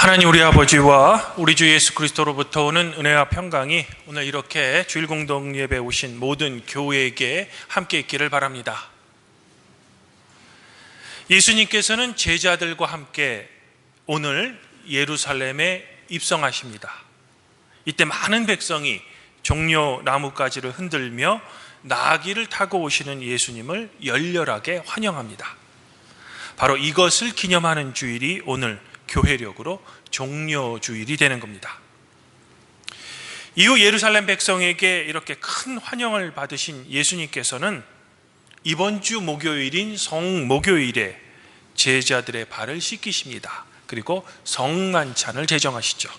하나님 우리 아버지와 우리 주 예수 그리스도로부터 오는 은혜와 평강이 오늘 이렇게 주일 공동 예배 오신 모든 교회에게 함께 있기를 바랍니다. 예수님께서는 제자들과 함께 오늘 예루살렘에 입성하십니다. 이때 많은 백성이 종려 나뭇가지를 흔들며 나귀를 타고 오시는 예수님을 열렬하게 환영합니다. 바로 이것을 기념하는 주일이 오늘 교회력으로 종려주일이 되는 겁니다. 이후 예루살렘 백성에게 이렇게 큰 환영을 받으신 예수님께서는 이번 주 목요일인 성목요일에 제자들의 발을 씻기십니다. 그리고 성만찬을 제정하시죠.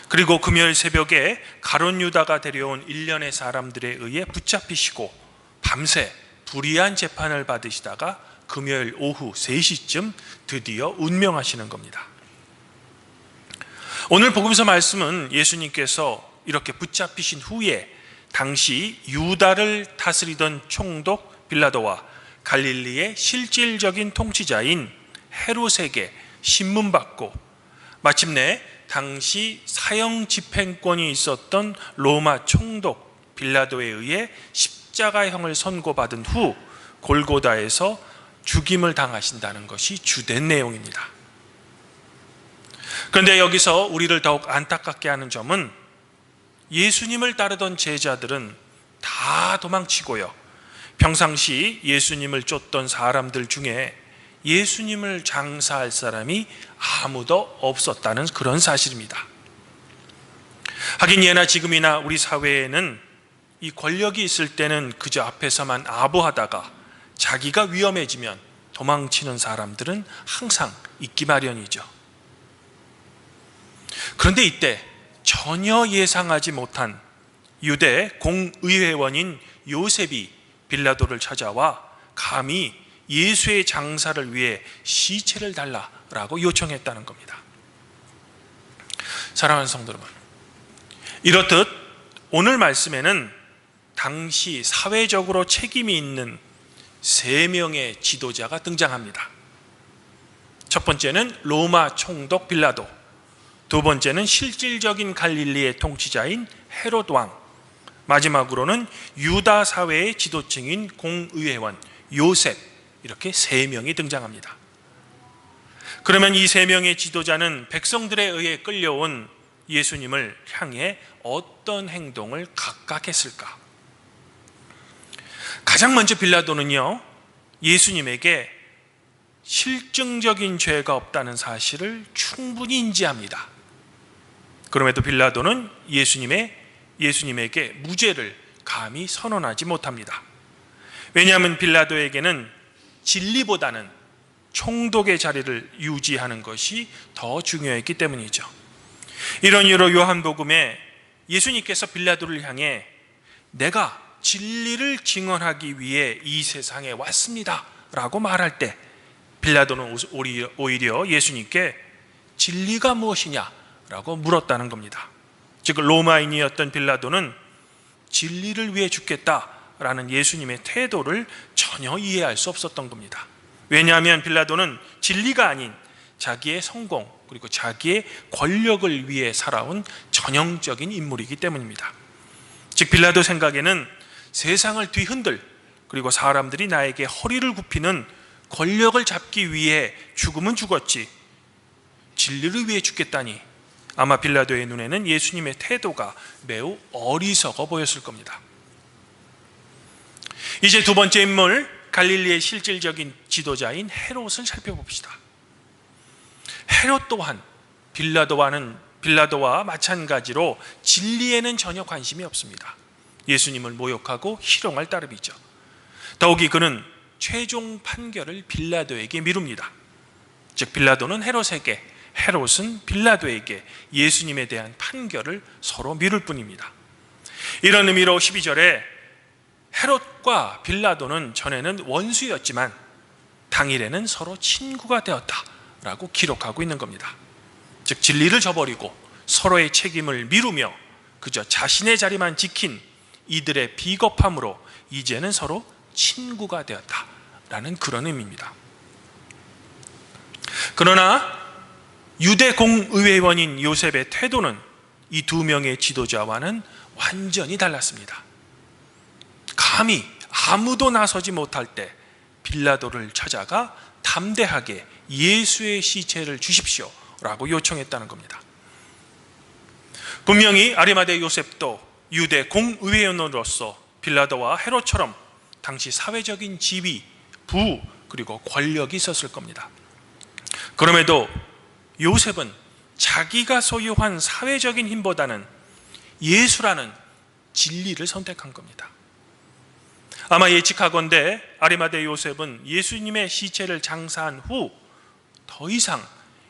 그리고 금요일 새벽에 가룟 유다가 데려온 일련의 사람들에 의해 붙잡히시고 밤새 불의한 재판을 받으시다가 금요일 오후 3시쯤 드디어 운명하시는 겁니다. 오늘 복음서 말씀은 예수님께서 이렇게 붙잡히신 후에 당시 유다를 다스리던 총독 빌라도와 갈릴리의 실질적인 통치자인 헤롯에게 신문받고 마침내 당시 사형 집행권이 있었던 로마 총독 빌라도에 의해 십자가형을 선고받은 후 골고다에서 죽임을 당하신다는 것이 주된 내용입니다. 그런데 여기서 우리를 더욱 안타깝게 하는 점은 예수님을 따르던 제자들은 다 도망치고요, 평상시 예수님을 쫓던 사람들 중에 예수님을 장사할 사람이 아무도 없었다는 그런 사실입니다. 하긴 예나 지금이나 우리 사회에는 이 권력이 있을 때는 그저 앞에서만 아부하다가 자기가 위험해지면 도망치는 사람들은 항상 있기 마련이죠. 그런데 이때 전혀 예상하지 못한 유대 공의회원인 요셉이 빌라도를 찾아와 감히 예수의 장사를 위해 시체를 달라라고 요청했다는 겁니다. 사랑하는 성도 여러분, 이렇듯 오늘 말씀에는 당시 사회적으로 책임이 있는 3명의 지도자가 등장합니다. 첫 번째는 로마 총독 빌라도, 두 번째는 실질적인 갈릴리의 통치자인 헤롯 왕, 마지막으로는 유다 사회의 지도층인 공의회원 요셉, 이렇게 3명이 등장합니다. 그러면 이 3명의 지도자는 백성들에 의해 끌려온 예수님을 향해 어떤 행동을 각각 했을까? 가장 먼저 빌라도는요, 예수님에게 실증적인 죄가 없다는 사실을 충분히 인지합니다. 그럼에도 빌라도는 예수님에게 무죄를 감히 선언하지 못합니다. 왜냐하면 빌라도에게는 진리보다는 총독의 자리를 유지하는 것이 더 중요했기 때문이죠. 이런 이유로 요한복음에 예수님께서 빌라도를 향해 내가 진리를 증언하기 위해 이 세상에 왔습니다 라고 말할 때 빌라도는 오히려 예수님께 진리가 무엇이냐 라고 물었다는 겁니다. 즉 로마인이었던 빌라도는 진리를 위해 죽겠다라는 예수님의 태도를 전혀 이해할 수 없었던 겁니다. 왜냐하면 빌라도는 진리가 아닌 자기의 성공 그리고 자기의 권력을 위해 살아온 전형적인 인물이기 때문입니다. 즉 빌라도 생각에는 세상을 뒤흔들, 그리고 사람들이 나에게 허리를 굽히는 권력을 잡기 위해 죽으면 죽었지 진리를 위해 죽겠다니, 아마 빌라도의 눈에는 예수님의 태도가 매우 어리석어 보였을 겁니다. 이제 두 번째 인물, 갈릴리의 실질적인 지도자인 헤롯을 살펴봅시다. 헤롯 또한 빌라도와 마찬가지로 진리에는 전혀 관심이 없습니다. 예수님을 모욕하고 희롱할 따름이죠. 더욱이 그는 최종 판결을 빌라도에게 미룹니다. 즉 빌라도는 헤롯에게, 헤롯은 빌라도에게 예수님에 대한 판결을 서로 미룰 뿐입니다. 이런 의미로 12절에 헤롯과 빌라도는 전에는 원수였지만 당일에는 서로 친구가 되었다라고 기록하고 있는 겁니다. 즉 진리를 저버리고 서로의 책임을 미루며 그저 자신의 자리만 지킨 이들의 비겁함으로 이제는 서로 친구가 되었다라는 그런 의미입니다. 그러나 유대 공의회원인 요셉의 태도는 이 두 명의 지도자와는 완전히 달랐습니다. 감히 아무도 나서지 못할 때 빌라도를 찾아가 담대하게 예수의 시체를 주십시오 라고 요청했다는 겁니다. 분명히 아리마대 요셉도 유대 공의회원으로서 빌라도와 헤롯처럼 당시 사회적인 지위, 부, 그리고 권력이 있었을 겁니다. 그럼에도 요셉은 자기가 소유한 사회적인 힘보다는 예수라는 진리를 선택한 겁니다. 아마 예측하건대 아리마대 요셉은 예수님의 시체를 장사한 후 더 이상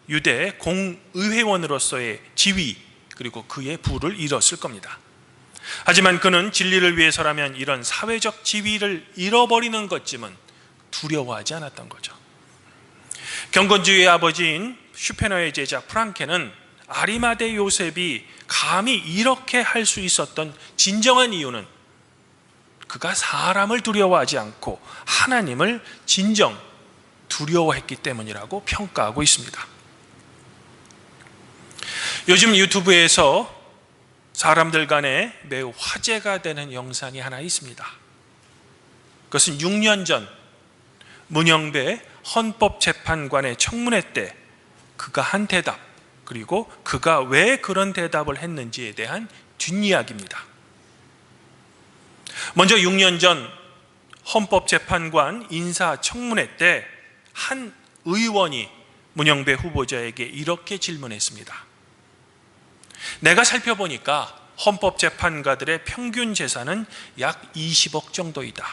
유대 공의회원으로서의 지위 그리고 그의 부를 잃었을 겁니다. 하지만 그는 진리를 위해서라면 이런 사회적 지위를 잃어버리는 것쯤은 두려워하지 않았던 거죠. 경건주의의 아버지인 슈페너의 제자 프랑케는 아리마대 요셉이 감히 이렇게 할 수 있었던 진정한 이유는 그가 사람을 두려워하지 않고 하나님을 진정 두려워했기 때문이라고 평가하고 있습니다. 요즘 유튜브에서 사람들 간에 매우 화제가 되는 영상이 하나 있습니다. 그것은 6년 전 문영배 헌법재판관의 청문회 때 그가 한 대답, 그리고 그가 왜 그런 대답을 했는지에 대한 뒷이야기입니다. 먼저 6년 전 헌법재판관 인사청문회 때 한 의원이 문영배 후보자에게 이렇게 질문했습니다. 내가 살펴보니까 헌법재판관들의 평균 재산은 약 20억 정도이다.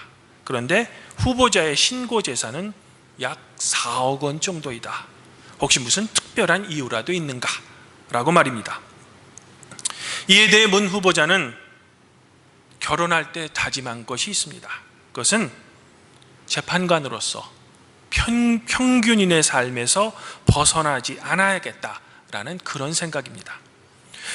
그런데 후보자의 신고 재산은 약 4억 원 정도이다. 혹시 무슨 특별한 이유라도 있는가? 라고 말입니다. 이에 대해 문 후보자는 결혼할 때 다짐한 것이 있습니다. 그것은 재판관으로서 평균인의 삶에서 벗어나지 않아야겠다라는 그런 생각입니다.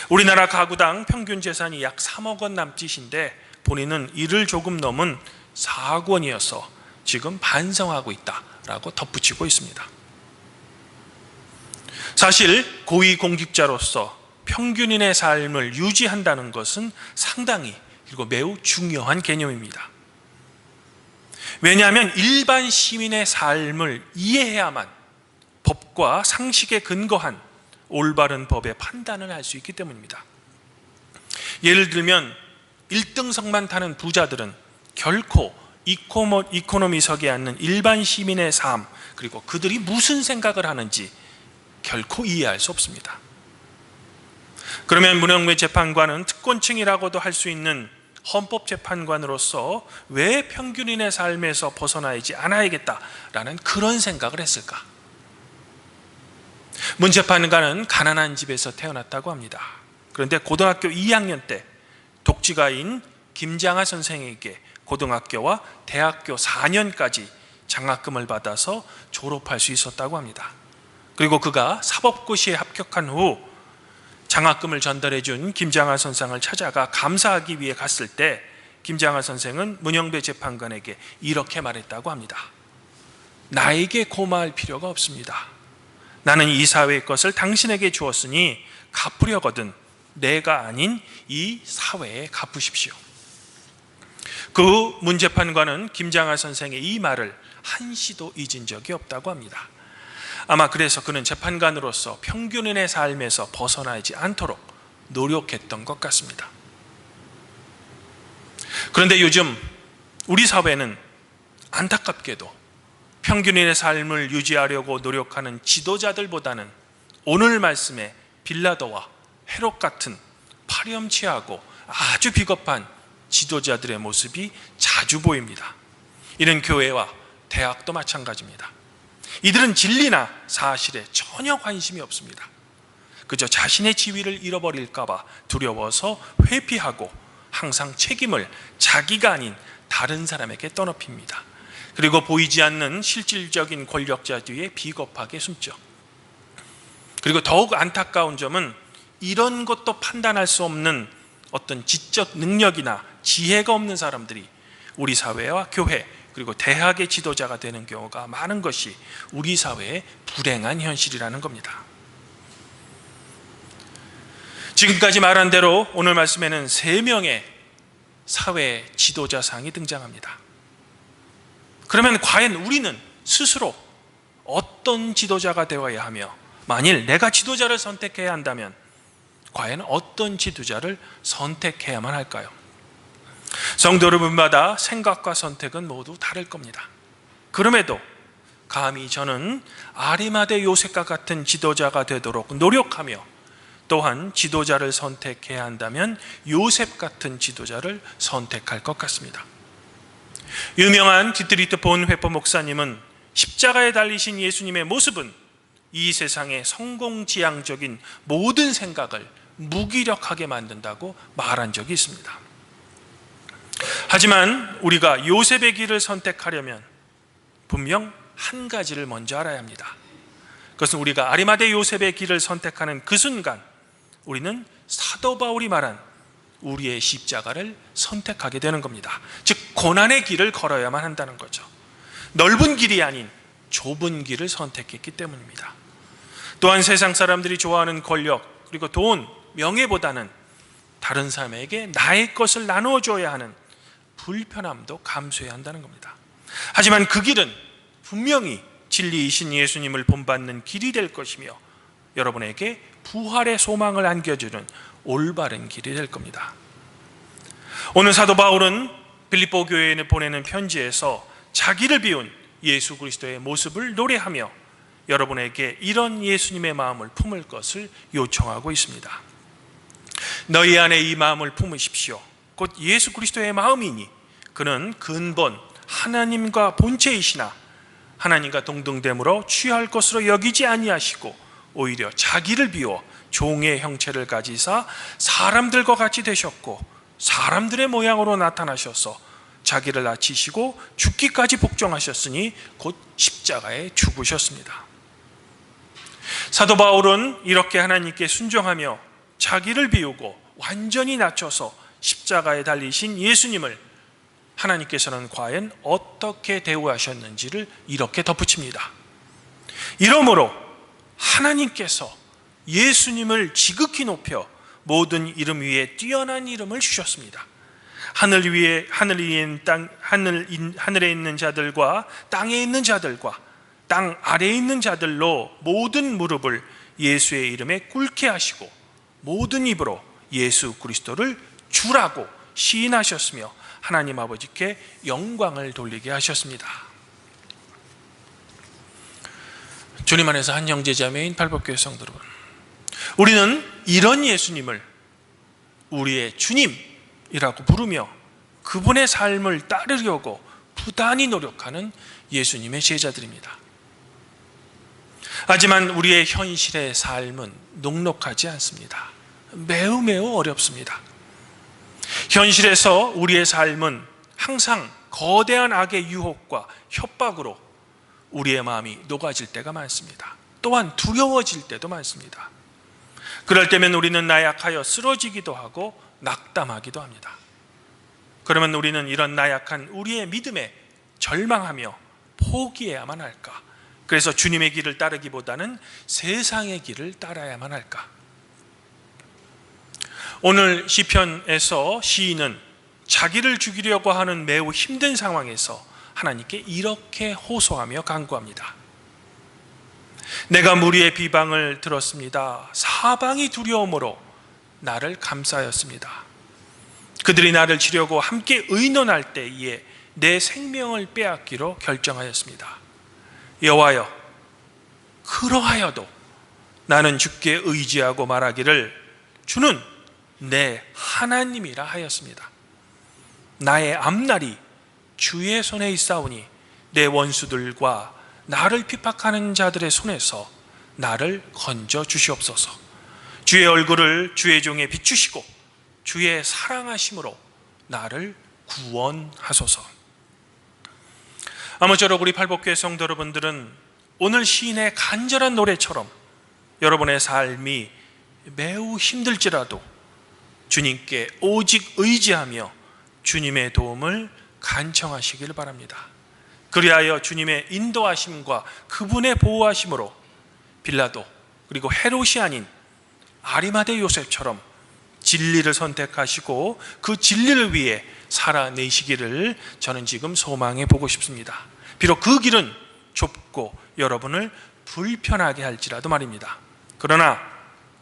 우리나라 가구당 평균 재산이 약 3억 원 남짓인데 본인은 이를 조금 넘은 4억 원이어서 지금 반성하고 있다라고 덧붙이고 있습니다. 사실 고위공직자로서 평균인의 삶을 유지한다는 것은 상당히 그리고 매우 중요한 개념입니다. 왜냐하면 일반 시민의 삶을 이해해야만 법과 상식에 근거한 올바른 법의 판단을 할 수 있기 때문입니다. 예를 들면 1등석만 타는 부자들은 결코 이코노미석에 앉는 일반 시민의 삶, 그리고 그들이 무슨 생각을 하는지 결코 이해할 수 없습니다. 그러면 문영배 재판관은 특권층이라고도 할 수 있는 헌법재판관으로서 왜 평균인의 삶에서 벗어나지 않아야겠다라는 그런 생각을 했을까? 문 재판관은 가난한 집에서 태어났다고 합니다. 그런데 고등학교 2학년 때 독지가인 김장하 선생에게 고등학교와 대학교 4년까지 장학금을 받아서 졸업할 수 있었다고 합니다. 그리고 그가 사법고시에 합격한 후 장학금을 전달해 준 김장하 선생을 찾아가 감사하기 위해 갔을 때 김장하 선생은 문영배 재판관에게 이렇게 말했다고 합니다. 나에게 고마울 필요가 없습니다. 나는 이 사회의 것을 당신에게 주었으니 갚으려거든 내가 아닌 이 사회에 갚으십시오. 그 문 재판관은 김장하 선생의 이 말을 한시도 잊은 적이 없다고 합니다. 아마 그래서 그는 재판관으로서 평균인의 삶에서 벗어나지 않도록 노력했던 것 같습니다. 그런데 요즘 우리 사회는 안타깝게도 평균인의 삶을 유지하려고 노력하는 지도자들보다는 오늘 말씀의 빌라도와 헤롯 같은 파렴치하고 아주 비겁한 지도자들의 모습이 자주 보입니다. 이는 교회와 대학도 마찬가지입니다. 이들은 진리나 사실에 전혀 관심이 없습니다. 그저 자신의 지위를 잃어버릴까 봐 두려워서 회피하고 항상 책임을 자기가 아닌 다른 사람에게 떠넘깁니다. 그리고 보이지 않는 실질적인 권력자 뒤에 비겁하게 숨죠. 그리고 더욱 안타까운 점은 이런 것도 판단할 수 없는 어떤 지적 능력이나 지혜가 없는 사람들이 우리 사회와 교회 그리고 대학의 지도자가 되는 경우가 많은 것이 우리 사회의 불행한 현실이라는 겁니다. 지금까지 말한 대로 오늘 말씀에는 3명의 사회 지도자상이 등장합니다. 그러면 과연 우리는 스스로 어떤 지도자가 되어야 하며, 만일 내가 지도자를 선택해야 한다면 과연 어떤 지도자를 선택해야만 할까요? 성도 여러분마다 생각과 선택은 모두 다를 겁니다. 그럼에도 감히 저는 아리마대 요셉과 같은 지도자가 되도록 노력하며, 또한 지도자를 선택해야 한다면 요셉 같은 지도자를 선택할 것 같습니다. 유명한 디트리트 본 회퍼 목사님은 십자가에 달리신 예수님의 모습은 이 세상의 성공지향적인 모든 생각을 무기력하게 만든다고 말한 적이 있습니다. 하지만 우리가 요셉의 길을 선택하려면 분명 한 가지를 먼저 알아야 합니다. 그것은 우리가 아리마대 요셉의 길을 선택하는 그 순간 우리는 사도 바울이 말한 우리의 십자가를 선택하게 되는 겁니다. 즉 고난의 길을 걸어야만 한다는 거죠. 넓은 길이 아닌 좁은 길을 선택했기 때문입니다. 또한 세상 사람들이 좋아하는 권력 그리고 돈, 명예보다는 다른 사람에게 나의 것을 나누어 줘야 하는 불편함도 감수해야 한다는 겁니다. 하지만 그 길은 분명히 진리이신 예수님을 본받는 길이 될 것이며 여러분에게 부활의 소망을 안겨주는 올바른 길이 될 겁니다. 오늘 사도 바울은 빌립보 교회에 보내는 편지에서 자기를 비운 예수 그리스도의 모습을 노래하며 여러분에게 이런 예수님의 마음을 품을 것을 요청하고 있습니다. 너희 안에 이 마음을 품으십시오. 곧 예수 그리스도의 마음이니 그는 근본 하나님과 본체이시나 하나님과 동등됨으로 취할 것으로 여기지 아니하시고 오히려 자기를 비워 종의 형체를 가지사 사람들과 같이 되셨고 사람들의 모양으로 나타나셔서 자기를 낮추시고 죽기까지 복종하셨으니 곧 십자가에 죽으셨습니다. 사도 바울은 이렇게 하나님께 순종하며 자기를 비우고 완전히 낮춰서 십자가에 달리신 예수님을 하나님께서는 과연 어떻게 대우하셨는지를 이렇게 덧붙입니다. 이러므로 하나님께서 예수님을 지극히 높여 모든 이름 위에 뛰어난 이름을 주셨습니다. 하늘에 있는 자들과 땅에 있는 자들과 땅 아래에 있는 자들로 모든 무릎을 예수의 이름에 꿇게 하시고 모든 입으로 예수 그리스도를 주라고 시인하셨으며 하나님 아버지께 영광을 돌리게 하셨습니다. 주님 안에서 한 형제자매인 팔복교회 성도 여러분, 우리는 이런 예수님을 우리의 주님이라고 부르며 그분의 삶을 따르려고 부단히 노력하는 예수님의 제자들입니다. 하지만 우리의 현실의 삶은 녹록하지 않습니다. 매우 어렵습니다. 현실에서 우리의 삶은 항상 거대한 악의 유혹과 협박으로 우리의 마음이 녹아질 때가 많습니다. 또한 두려워질 때도 많습니다. 그럴 때면 우리는 나약하여 쓰러지기도 하고 낙담하기도 합니다. 그러면 우리는 이런 나약한 우리의 믿음에 절망하며 포기해야만 할까? 그래서 주님의 길을 따르기보다는 세상의 길을 따라야만 할까? 오늘 시편에서 시인은 자기를 죽이려고 하는 매우 힘든 상황에서 하나님께 이렇게 호소하며 간구합니다. 내가 무리의 비방을 들었습니다. 사방이 두려움으로 나를 감싸였습니다. 그들이 나를 치려고 함께 의논할 때에 내 생명을 빼앗기로 결정하였습니다. 여호와여, 그러하여도 나는 주께 의지하고 말하기를 주는 내 하나님이라 하였습니다. 나의 앞날이 주의 손에 있사오니 내 원수들과 나를 핍박하는 자들의 손에서 나를 건져 주시옵소서. 주의 얼굴을 주의 종에 비추시고 주의 사랑하심으로 나를 구원하소서. 아무쪼록 우리 팔복교회 성도 여러분들은 오늘 시인의 간절한 노래처럼 여러분의 삶이 매우 힘들지라도 주님께 오직 의지하며 주님의 도움을 간청하시길 바랍니다. 그리하여 주님의 인도하심과 그분의 보호하심으로 빌라도 그리고 헤롯이 아닌 아리마대 요셉처럼 진리를 선택하시고 그 진리를 위해 살아내시기를 저는 지금 소망해 보고 싶습니다. 비록 그 길은 좁고 여러분을 불편하게 할지라도 말입니다. 그러나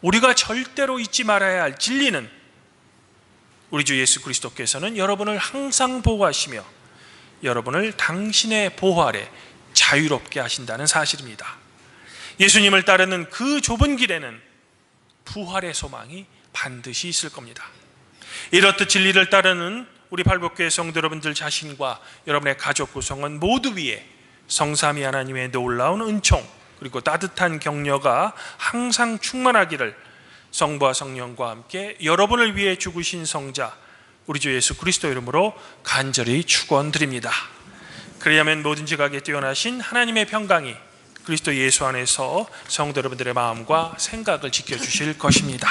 우리가 절대로 잊지 말아야 할 진리는 우리 주 예수 그리스도께서는 여러분을 항상 보호하시며 여러분을 당신의 보호 아래 자유롭게 하신다는 사실입니다. 예수님을 따르는 그 좁은 길에는 부활의 소망이 반드시 있을 겁니다. 이렇듯 진리를 따르는 우리 팔복교회 성도 여러분들 자신과 여러분의 가족 구성원 모두 위에 성삼위 하나님의 놀라운 은총 그리고 따뜻한 격려가 항상 충만하기를 성부와 성령과 함께 여러분을 위해 죽으신 성자 우리 주 예수 그리스도 이름으로 간절히 축원드립니다. 그리하면 모든 지각에 뛰어나신 하나님의 평강이 그리스도 예수 안에서 성도 여러분들의 마음과 생각을 지켜주실 것입니다.